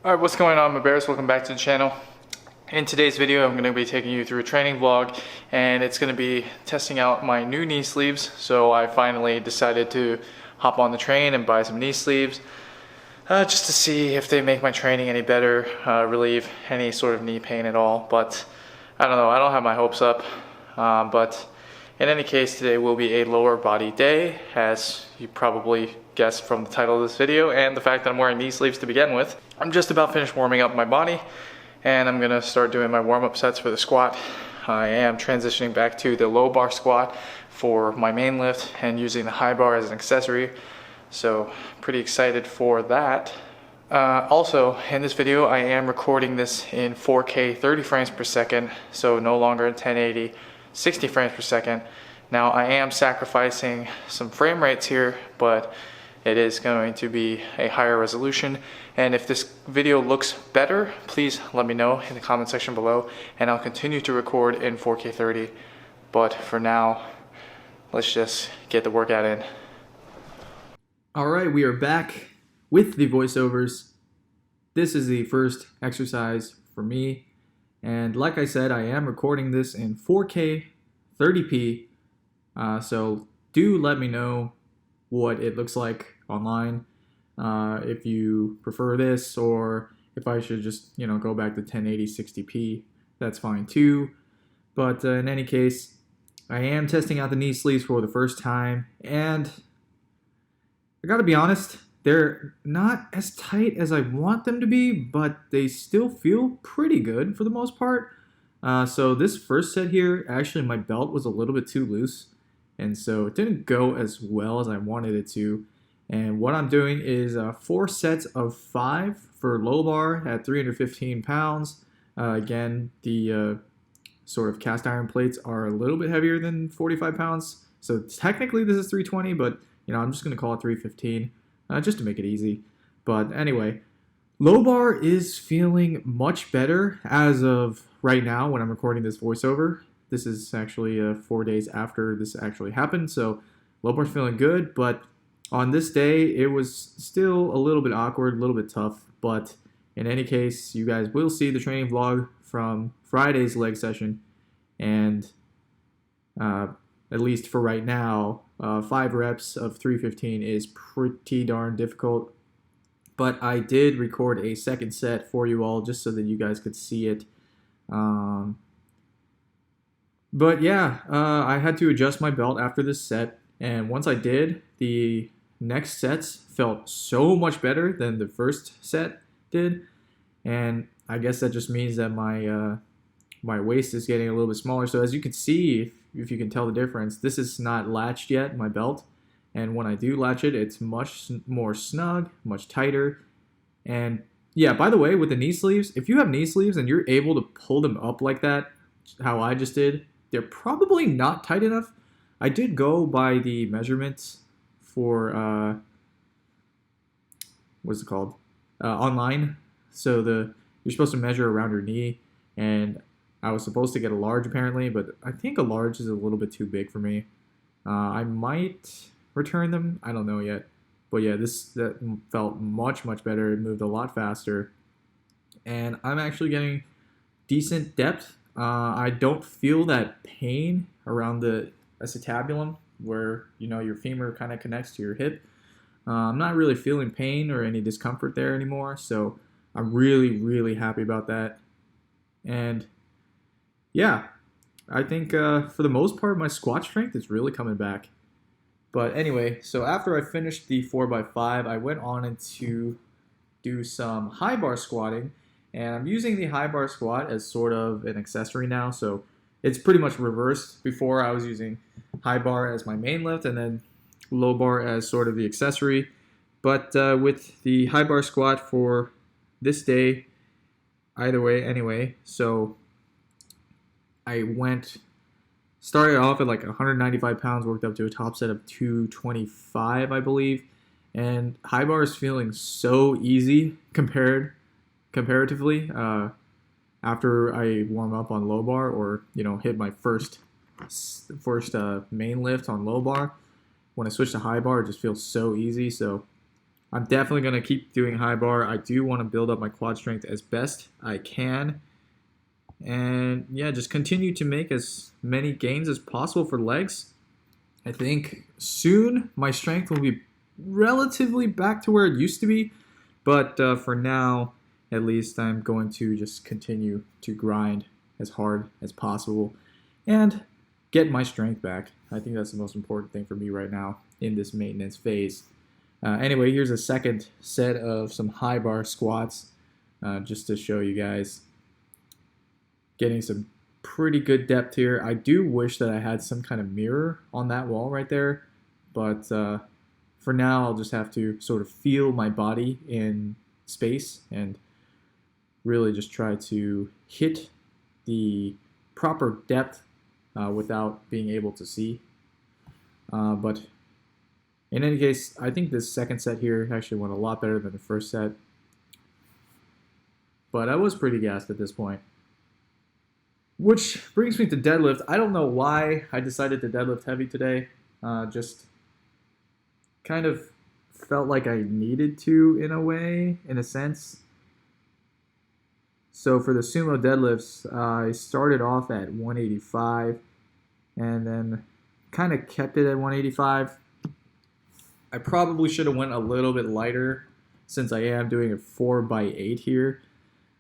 Alright, what's going on, my bears? Welcome back to the channel. In today's video, I'm going to be taking you through a training vlog, and it's going to be testing out my new knee sleeves. So I finally decided to hop on the train and buy some knee sleeves, just to see if they make my training any better, relieve any sort of knee pain at all. But I don't know, I don't have my hopes up. But in any case, today will be a lower body day, as you probably guessed from the title of this video and the fact that I'm wearing knee sleeves to begin with. I'm just about finished warming up my body, and I'm gonna start doing my warm-up sets for the squat. I am transitioning back to the low bar squat for my main lift and using the high bar as an accessory. So pretty excited for that. Also, in this video, I am recording this in 4K 30 frames per second, so no longer in 1080 60 frames per second. Now I am sacrificing some frame rates here, but it is going to be a higher resolution. And if this video looks better, please let me know in the comment section below, and I'll continue to record in 4K 30. But for now, let's just get the workout in. All right, we are back with the voiceovers. This is the first exercise for me. And like I said, I am recording this in 4K 30p. So do let me know what it looks like online, if you prefer this, or if I should just go back to 1080 60p. That's fine too. But in any case, I am testing out the knee sleeves for the first time, and I gotta be honest, they're not as tight as I want them to be, but they still feel pretty good for the most part. So this first set here, actually my belt was a little bit too loose, and so it didn't go as well as I wanted it to. And what I'm doing is 4 sets of 5 for low bar at 315 pounds. Again, the sort of cast iron plates are a little bit heavier than 45 pounds. So technically this is 320, but I'm just going to call it 315 just to make it easy. But anyway, low bar is feeling much better as of right now when I'm recording this voiceover. This is actually 4 days after this actually happened, so low bar's feeling good, but on this day, it was still a little bit awkward, a little bit tough, but in any case, you guys will see the training vlog from Friday's leg session, and at least for right now, 5 reps of 315 is pretty darn difficult, but I did record a second set for you all just so that you guys could see it. But yeah, I had to adjust my belt after this set, and once I did, the next sets felt so much better than the first set did, and I guess that just means that my my waist is getting a little bit smaller. So as you can see, if you can tell the difference, this is not latched yet, my belt, and when I do latch it, it's much more snug, much tighter. And yeah, by the way, with the knee sleeves, if you have knee sleeves and you're able to pull them up like that, how I just did, they're probably not tight enough. I did go by the measurements for what's it called, online. So you're supposed to measure around your knee, and I was supposed to get a large apparently, but I think a large is a little bit too big for me. I might return them, I don't know yet, but yeah, that felt much better. It moved a lot faster, and I'm actually getting decent depth. I don't feel that pain around the acetabulum, where your femur kind of connects to your hip. I'm not really feeling pain or any discomfort there anymore, so I'm really happy about that. And yeah, I think for the most part my squat strength is really coming back. But anyway, so after I finished the 4x5, I went on to do some high bar squatting, and I'm using the high bar squat as sort of an accessory now. So it's pretty much reversed. Before I was using high bar as my main lift and then low bar as sort of the accessory. But with the high bar squat for this day, either way anyway, so I started off at like 195 pounds, worked up to a top set of 225, I believe. And high bar is feeling so easy comparatively. After I warm up on low bar, or hit my first main lift on low bar, when I switch to high bar, it just feels so easy. So I'm definitely going to keep doing high bar. I do want to build up my quad strength as best I can. And yeah, just continue to make as many gains as possible for legs. I think soon my strength will be relatively back to where it used to be. But for now, at least, I'm going to just continue to grind as hard as possible and get my strength back. I think that's the most important thing for me right now in this maintenance phase. Anyway, here's a second set of some high bar squats just to show you guys. Getting some pretty good depth here. I do wish that I had some kind of mirror on that wall right there, but for now I'll just have to sort of feel my body in space and really just try to hit the proper depth without being able to see. But in any case, I think this second set here actually went a lot better than the first set. But I was pretty gassed at this point. Which brings me to deadlift. I don't know why I decided to deadlift heavy today. Just kind of felt like I needed to in a way, in a sense. So for the sumo deadlifts, I started off at 185 and then kind of kept it at 185. I probably should have went a little bit lighter since I am doing a 4x8 here.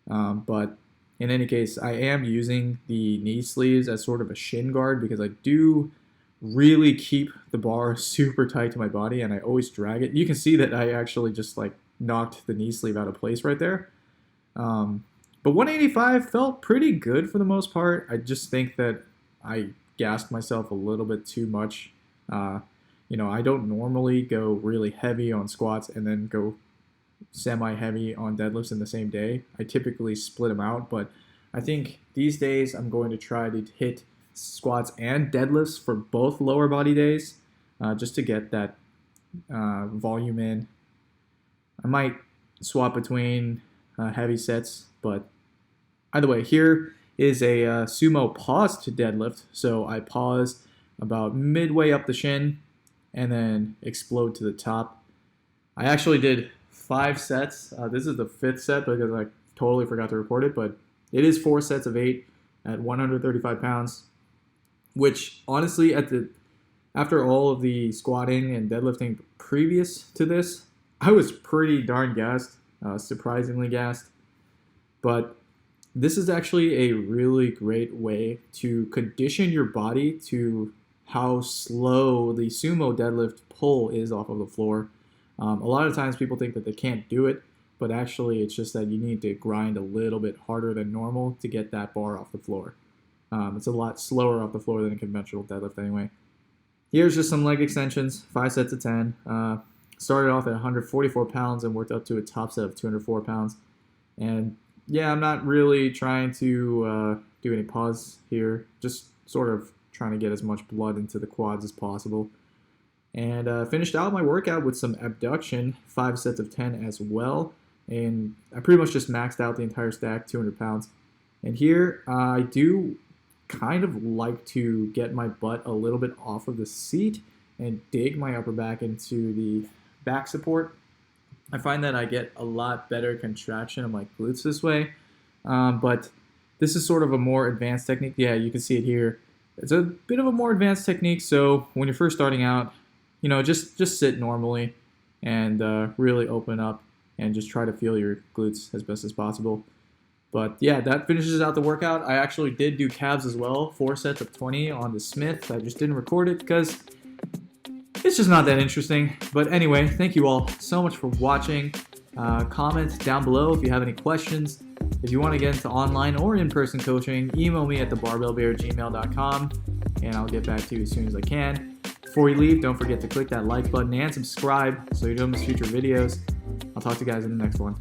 But in any case, I am using the knee sleeves as sort of a shin guard because I do really keep the bar super tight to my body and I always drag it. You can see that I actually just like knocked the knee sleeve out of place right there. But 185 felt pretty good for the most part. I just think that I gassed myself a little bit too much. I don't normally go really heavy on squats and then go semi-heavy on deadlifts in the same day. I typically split them out, but I think these days I'm going to try to hit squats and deadlifts for both lower body days just to get that volume in. I might swap between heavy sets, but either way, here is a sumo pause to deadlift. So I pause about midway up the shin and then explode to the top. I actually did 5 sets. This is the 5th set because I totally forgot to record it, but it is 4 sets of 8 at 135 pounds, which honestly, after all of the squatting and deadlifting previous to this, I was pretty darn gassed, surprisingly gassed. But this is actually a really great way to condition your body to how slow the sumo deadlift pull is off of the floor. A lot of times people think that they can't do it, but actually it's just that you need to grind a little bit harder than normal to get that bar off the floor. It's a lot slower off the floor than a conventional deadlift anyway. Here's just some leg extensions, 5 sets of 10. Started off at 144 pounds and worked up to a top set of 204 pounds. And yeah, I'm not really trying to do any pause here, just sort of trying to get as much blood into the quads as possible. And finished out my workout with some abduction, 5 sets of 10 as well. And I pretty much just maxed out the entire stack, 200 pounds. And here I do kind of like to get my butt a little bit off of the seat and dig my upper back into the back support. I find that I get a lot better contraction of my glutes this way. But this is sort of a more advanced technique. Yeah, you can see it here. It's a bit of a more advanced technique. So when you're first starting out, just sit normally and really open up and just try to feel your glutes as best as possible. But yeah, that finishes out the workout. I actually did do calves as well, 4 sets of 20 on the Smith. I just didn't record it because it's just not that interesting. But anyway, thank you all so much for watching. Comment down below if you have any questions. If you want to get into online or in-person coaching, email me at thebarbellbear@gmail.com and I'll get back to you as soon as I can. Before you leave, don't forget to click that like button and subscribe so you don't miss future videos. I'll talk to you guys in the next one.